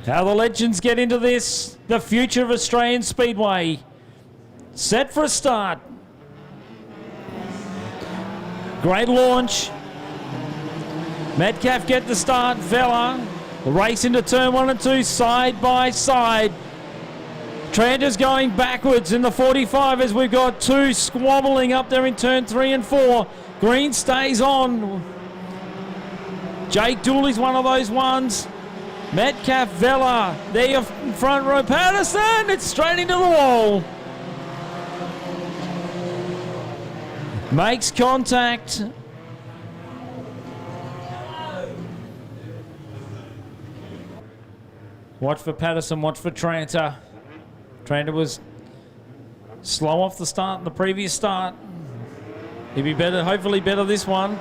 How the legends get into this, the future of Australian Speedway. Set for a start. Great launch. Metcalf get the start. Vella race into turn 1 and 2 side by side. Tranter's going backwards in the 45 as we've got 2 squabbling up there in turn 3 and 4. Green stays on. Jake Dooley's one of those ones. Metcalf, Vella, there your front row. Patterson, it's straight into the wall. Makes contact. Watch for Patterson, watch for Tranter. Tranter was slow off the start in the previous start. He'll be better, hopefully better this one.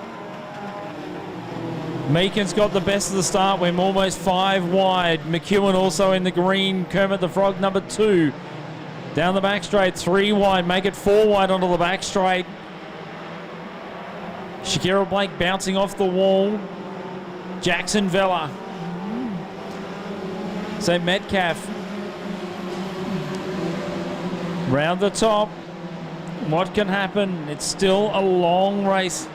Meakin's got the best of the start. We're almost 5 wide. McEwen also in the green. Kermit the Frog number 2. Down the back straight, 3 wide. Make it 4 wide onto the back straight. Shakira Blake bouncing off the wall. Jackson Vella. So Metcalf. Round the top. What can happen? It's still a long race.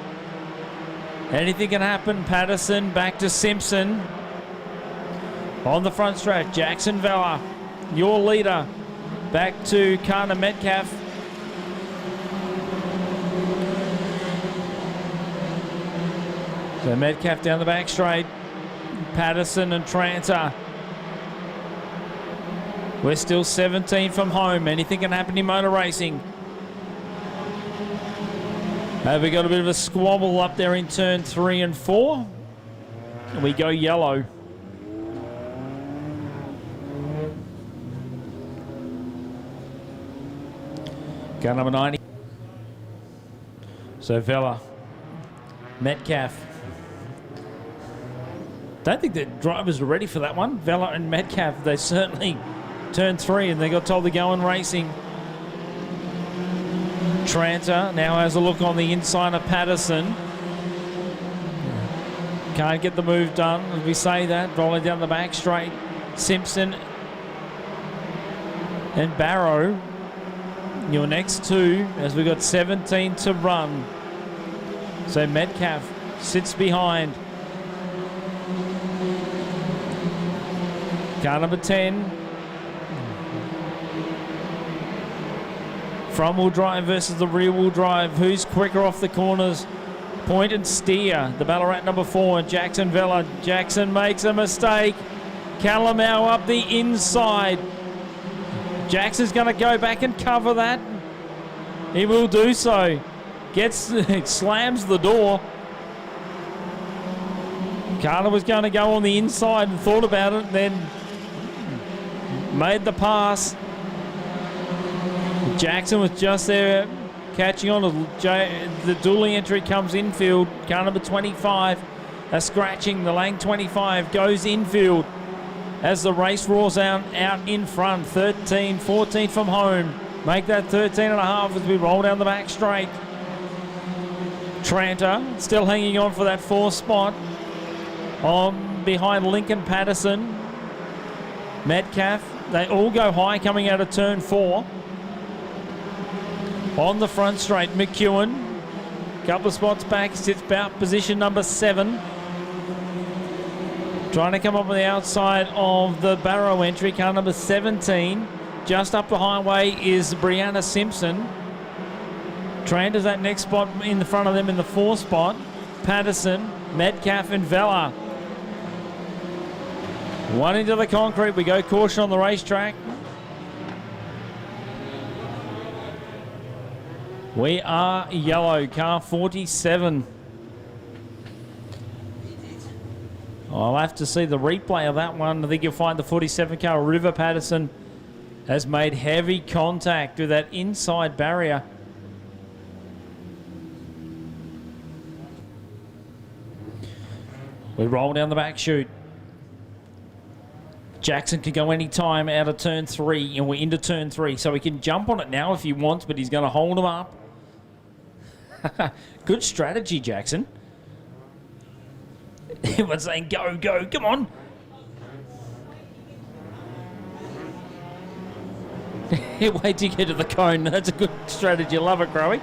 Anything can happen. Patterson back to Simpson. On the front stretch, Jackson Vella, your leader. Back to Carter Metcalf. So Metcalf down the back straight. Patterson and Tranter. We're still 17 from home. Anything can happen in motor racing. We got a bit of a squabble up there in turn 3 and 4. We go yellow. Car number 90. So Vella, Metcalf. Don't think the drivers are ready for that one. Vella and Metcalf, they certainly turned 3 and they got told to go and racing. Tranter now has a look on the inside of Patterson. Can't get the move done as we say that. Rolling down the back straight. Simpson and Barrow. Your next 2 as we've got 17 to run. So Metcalf sits behind. Car number 10. Front wheel drive versus the rear wheel drive. Who's quicker off the corners? Point and steer. The Ballarat number 4, Jackson Vella. Jackson makes a mistake. Calamau up the inside. Jackson's going to go back and cover that. He will do so. Slams the door. Carter was going to go on the inside and thought about it, then made the pass. Jackson was just there catching on. The Dooley entry comes infield. Car number 25, a scratching. The Lang 25 goes infield as the race roars out in front. 13, 14 from home. Make that 13 and a half as we roll down the back straight. Tranter still hanging on for that 4th spot. On behind Lincoln Patterson. Metcalf. They all go high coming out of turn 4. On the front straight, McEwen. Couple of spots back, sits about position number 7. Trying to come up on the outside of the Barrow entry, car number 17. Just up the highway is Brianna Simpson. Tranter's that next spot in the front of them in the 4th spot. Patterson, Metcalf and Vella. One into the concrete. We go caution on the racetrack. We are yellow, car 47. I'll have to see the replay of that one. I think you'll find the 47 car, River Patterson, has made heavy contact with that inside barrier. We roll down the back chute. Jackson can go any time out of turn 3, and we're into turn 3, so he can jump on it now if he wants, but he's going to hold him up. Good strategy, Jackson. Everyone's saying, go, go, come on. Wait till you get to the cone. That's a good strategy. Love it, Crowy.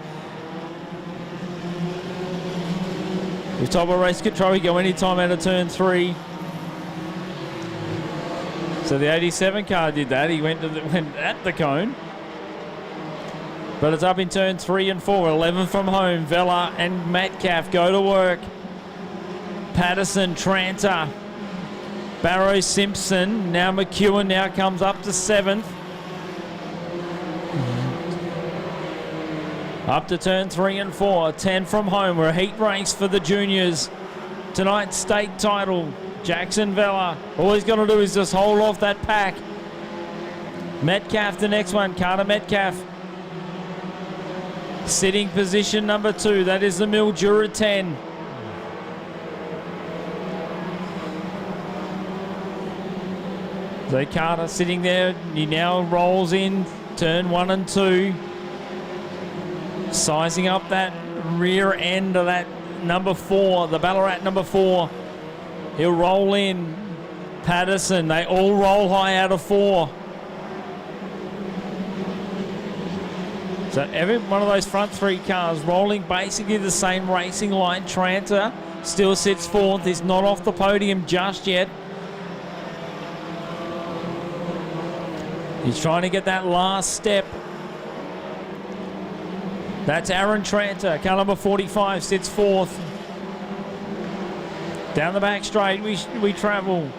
With top of race control, you go anytime out of turn 3. So the 87 car did that. He went at the cone. But it's up in turn 3 and 4. 11 from home. Vella and Metcalf go to work. Patterson, Tranter, Barrow, Simpson. Now McEwen now comes up to 7th. Up to turn 3 and 4. 10 from home. We're a heat race for the juniors. Tonight's state title. Jackson Vella. All he's got to do is just hold off that pack. Metcalf, the next one. Carter Metcalf. Sitting position number 2. That is the Mildura 10. So Carter sitting there. He now rolls in turn 1 and 2. Sizing up that rear end of that number 4, the Ballarat number 4. He'll roll in. Patterson, they all roll high out of 4. So every one of those front 3 cars rolling basically the same racing line. Tranter still sits 4th. He's not off the podium just yet. He's trying to get that last step. That's Aaron Tranter. Car number 45 sits 4th. Down the back straight we travel.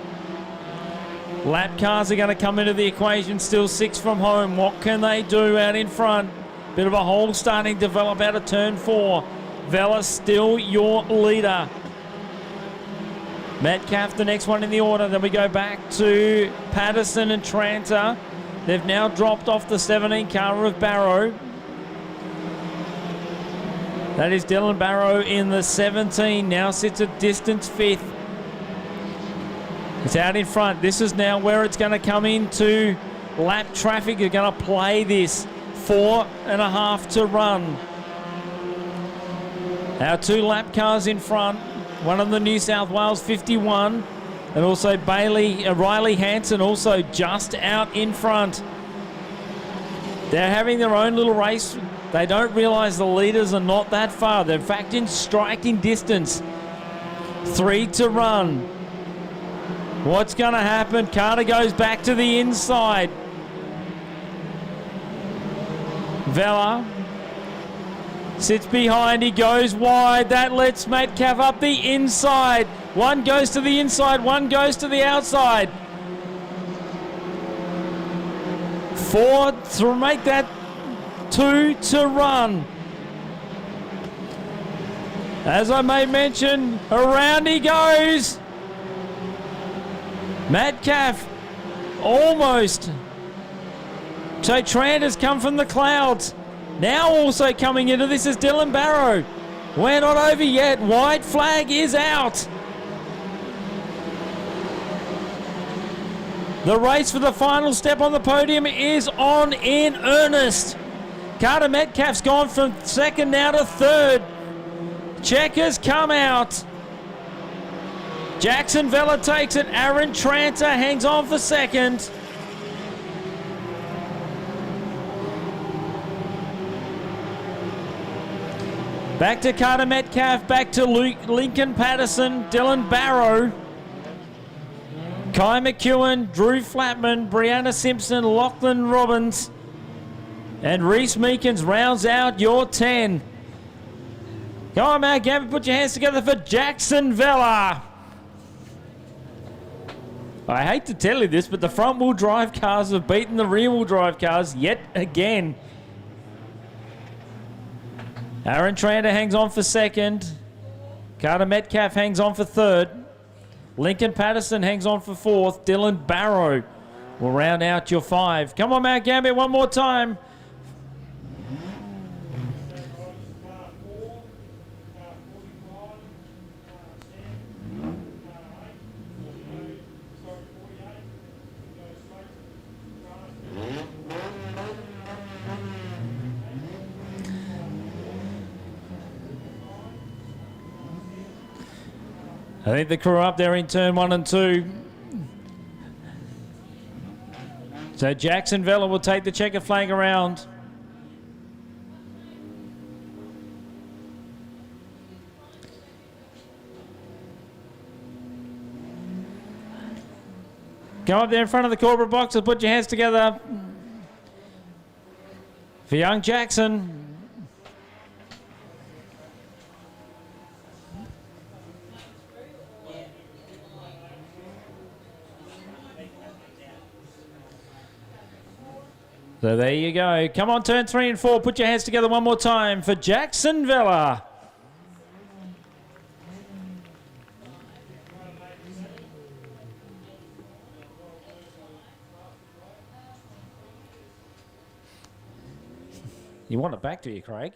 Lap cars are going to come into the equation. Still 6 from home. What can they do out in front? Bit of a hole starting to develop out of turn 4. Vella still your leader. Metcalf the next one in the order. Then we go back to Patterson and Tranter. They've now dropped off the 17 car of Barrow. That is Dylan Barrow in the 17. Now sits at distance 5th. It's out in front. This is now where it's going to come into lap traffic. You're going to play this. 4.5 to run. Our 2 lap cars in front. One of the New South Wales 51. And also Riley Hanson also just out in front. They're having their own little race. They don't realise the leaders are not that far. They're in fact in striking distance. 3 to run. What's going to happen? Carter goes back to the inside. Vella sits behind. He goes wide. That lets Metcalf up the inside. One goes to the inside. One goes to the outside. 4 to make that 2 to run. As I may mention, around he goes. Metcalf almost. So Trant has come from the clouds. Now also coming into this is Dylan Barrow. We're not over yet. White flag is out. The race for the final step on the podium is on in earnest. Carter Metcalf's gone from 2nd now to 3rd. Checkers come out. Jackson Vella takes it. Aaron Tranter hangs on for 2nd. Back to Carter Metcalf, back to Lincoln Patterson, Dylan Barrow, Kai McEwen, Drew Flatman, Brianna Simpson, Lachlan Robbins, and Reese Meekins rounds out your 10. Come on, Matt Gambit, put your hands together for Jackson Vella. I hate to tell you this, but the front-wheel drive cars have beaten the rear-wheel drive cars yet again. Aaron Tranter hangs on for 2nd. Carter Metcalf hangs on for 3rd. Lincoln Patterson hangs on for 4th. Dylan Barrow will round out your 5. Come on, Matt Gambit, one more time. I think the crew up there in turn 1 and 2. So Jackson Vella will take the checker flag around. Come up there in front of the corporate box and put your hands together for young Jackson. So there you go. Come on, turn 3 and 4. Put your hands together one more time for Jackson Vella. You want it back, do you, Craig?